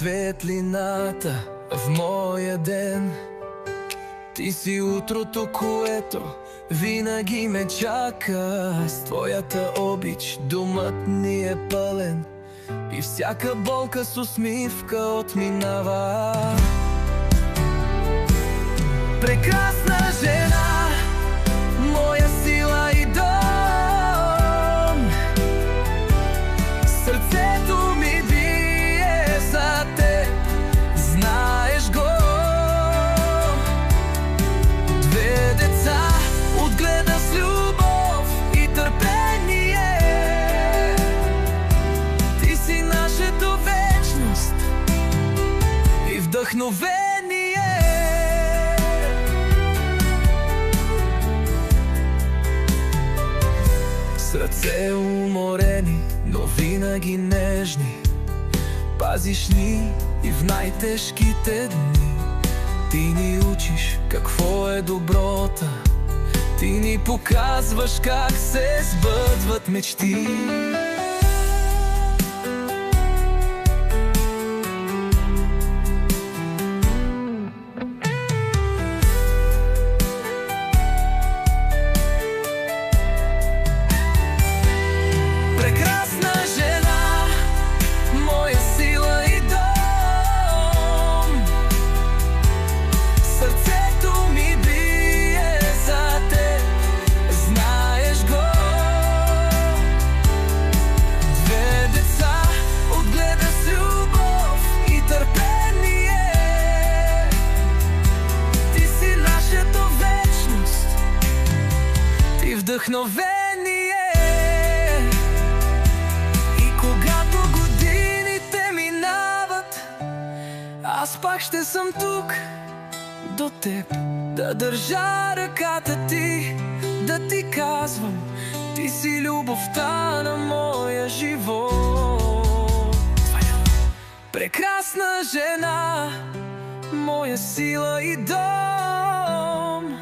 светлината в моя ден. Ти си утрото, което винаги ме чака. С твоята обич домът ни е пълен и всяка болка с усмивка отминава. Прекрасна жена, моя сила и дом, сърцето ми бие за теб, знаеш го. Две деца отгледа с любов и търпение. Ти си нашето вечност и вдъхновение. Сърце уморени, но винаги нежни, пазиш ни и в най-тежките дни. Ти ни учиш какво е доброта, ти ни показваш как се сбъдват мечти. Вдъхновение. И когато годините минават, аз пак ще съм тук до теб, да държа ръката ти, да ти казвам, ти си любовта на моя живот. Прекрасна жена, моя сила и дом,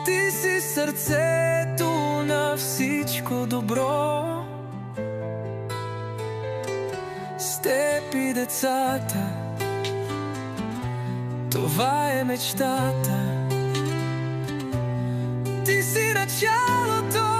ти си сърцето на всичко добро. С теб и децата, това е мечтата. Ти си началото